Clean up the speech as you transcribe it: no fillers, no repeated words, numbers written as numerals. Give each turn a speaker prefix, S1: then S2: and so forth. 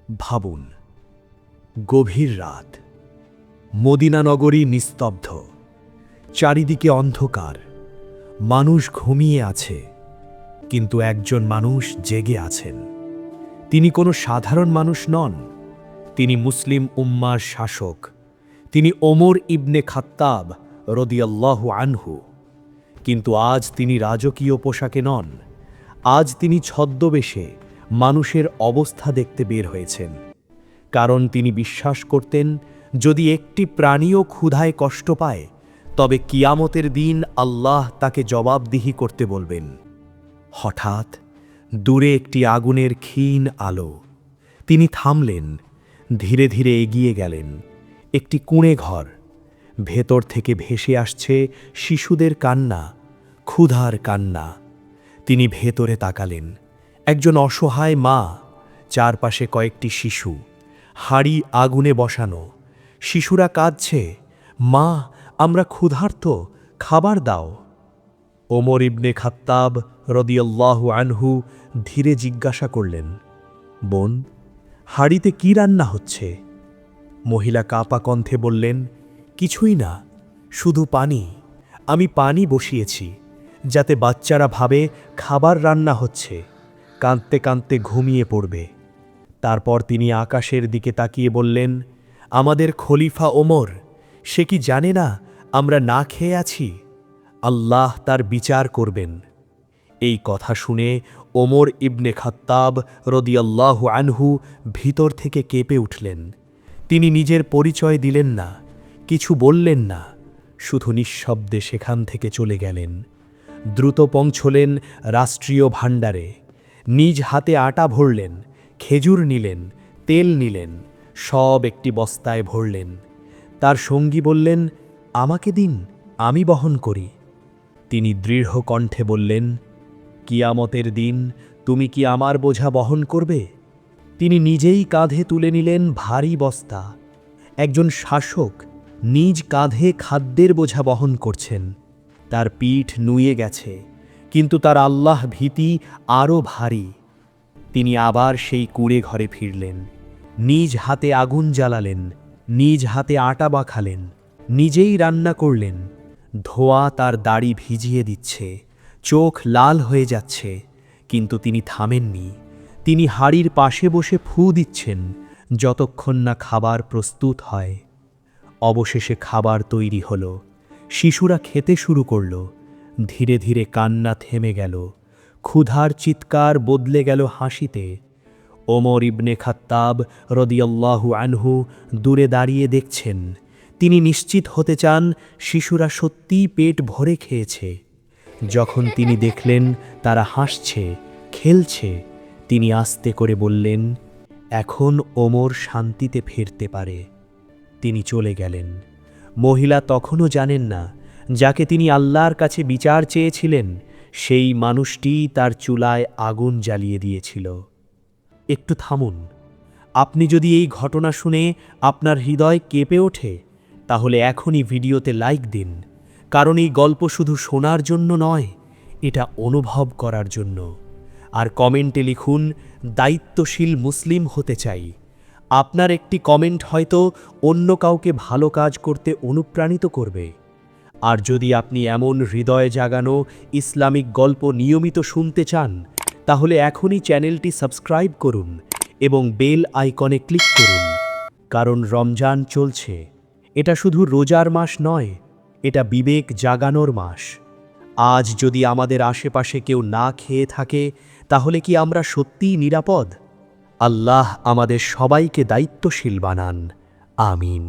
S1: ভাবুন, গভীর রাত, মদিনা নগরী নিস্তব্ধ, চারিদিকে অন্ধকার, মানুষ ঘুমিয়ে আছে, কিন্তু একজন মানুষ জেগে আছেন। তিনি কোনো সাধারণ মানুষ নন, তিনি মুসলিম উম্মার শাসক, তিনি ওমর ইবনে খাত্তাব রাদিয়াল্লাহু আনহু। কিন্তু আজ তিনি রাজকীয় পোশাকে নন, আজ তিনি ছদ্মবেশে মানুষের অবস্থা দেখতে বের হয়েছেন। কারণ তিনি বিশ্বাস করতেন, যদি একটি প্রাণীও ক্ষুধায় কষ্ট পায়, তবে কিয়ামতের দিন আল্লাহ তাকে জবাবদিহি করতে বলবেন। হঠাৎ দূরে একটি আগুনের ক্ষীণ আলো। তিনি থামলেন, ধীরে ধীরে এগিয়ে গেলেন। একটি কুঁড়ে ঘর, ভেতর থেকে ভেসে আসছে শিশুদের কান্না, ক্ষুধার কান্না। তিনি ভেতরে তাকালেন, একজন অসহায় মা, চারপাশে কয়েকটি শিশু, হাঁড়ি আগুনে বসানো। শিশুরা কাঁদছে, মা আমরা ক্ষুধার্ত, খাবার দাও। ওমর ইবনে খাত্তাব রাদিয়াল্লাহু আনহু ধীরে জিজ্ঞাসা করলেন, বোন, হাঁড়িতে কি রান্না হচ্ছে? মহিলা কাঁপা কণ্ঠে বললেন, কিছুই না, শুধু পানি। আমি পানি বসিয়েছি, যাতে বাচ্চারা ভাবে খাবার রান্না হচ্ছে, কাঁদতে কাঁদতে ঘুমিয়ে পড়বে। তারপর তিনি আকাশের দিকে তাকিয়ে বললেন, আমাদের খলিফা ওমর, সে কি জানে না আমরা না খেয়ে আছি? আল্লাহ তার বিচার করবেন। এই কথা শুনে ওমর ইবনে খাত্তাব রাদিয়াল্লাহু আনহু ভিতর থেকে কেঁপে উঠলেন। তিনি নিজের পরিচয় দিলেন না, কিছু বললেন না, শুধু নিঃশব্দে সেখান থেকে চলে গেলেন। দ্রুত পৌঁছলেন রাষ্ট্রীয় ভাণ্ডারে, নিজ হাতে আটা ভরলেন, খেজুর নিলেন, তেল নিলেন, সব একটি বস্তায় ভরলেন। তার সঙ্গী বললেন, আমাকে দিন, আমি বহন করি। তিনি দৃঢ় কণ্ঠে বললেন, কিয়ামতের দিন তুমি কি আমার বোঝা বহন করবে? তিনি নিজেই কাঁধে তুলে নিলেন ভারী বস্তা। একজন শাসক নিজ কাঁধে খাদ্যের বোঝা বহন করছেন। তার পিঠ নুয়ে গেছে, কিন্তু তার আল্লাহ ভীতি আরও ভারী। তিনি আবার সেই কুঁড়ে ঘরে ফিরলেন, নিজ হাতে আগুন জ্বালালেন, নিজ হাতে আটা মাখালেন, নিজেই রান্না করলেন। ধোঁয়া তার দাড়ি ভিজিয়ে দিচ্ছে, চোখ লাল হয়ে যাচ্ছে, কিন্তু তিনি থামেননি। তিনি হাঁড়ির পাশে বসে ফু দিচ্ছেন, যতক্ষণ না খাবার প্রস্তুত হয়। অবশেষে খাবার তৈরি হলো, শিশুরা খেতে শুরু করল। ধীরে ধীরে কান্না থেমে গেল, ক্ষুধার চিৎকার বদলে গেল হাসিতে। ওমর ইবনে খাত্তাব রাদিয়াল্লাহু আনহু দূরে দাঁড়িয়ে দেখছেন। তিনি নিশ্চিত হতে চান শিশুরা সত্যিই পেট ভরে খেয়েছে। যখন তিনি দেখলেন তারা হাসছে, খেলছে, তিনি আস্তে করে বললেন, এখন ওমর শান্তিতে ফিরতে পারে। তিনি চলে গেলেন। মহিলা তখনও জানেন না, যাকে তিনি আল্লাহর কাছে বিচার চেয়েছিলেন, সেই মানুষটিই তার চুলায় আগুন জ্বালিয়ে দিয়েছিল। একটু থামুন। আপনি যদি এই ঘটনা শুনে আপনার হৃদয় কেঁপে ওঠে, তাহলে এখনই ভিডিওতে লাইক দিন। কারণ এই গল্প শুধু শোনার জন্য নয়, এটা অনুভব করার জন্য। আর কমেন্টে লিখুন, দায়িত্বশীল মুসলিম হতে চাই। আপনার একটি কমেন্ট হয়তো অন্য কাউকে ভালো কাজ করতে অনুপ্রাণিত করবে। আর যদি আপনি এমন হৃদয় জাগানো ইসলামিক গল্প নিয়মিত শুনতে চান, তাহলে এখনই চ্যানেলটি সাবস্ক্রাইব করুন এবং বেল আইকনে ক্লিক করুন। কারণ রমজান চলছে, এটা শুধু রোজার মাস নয়, এটা বিবেক জাগানোর মাস। আজ যদি আমাদের আশেপাশে কেউ না খেয়ে থাকে, তাহলে কি আমরা সত্যিই নিরাপদ? আল্লাহ আমাদের সবাইকে দায়িত্বশীল বানান। আমিন।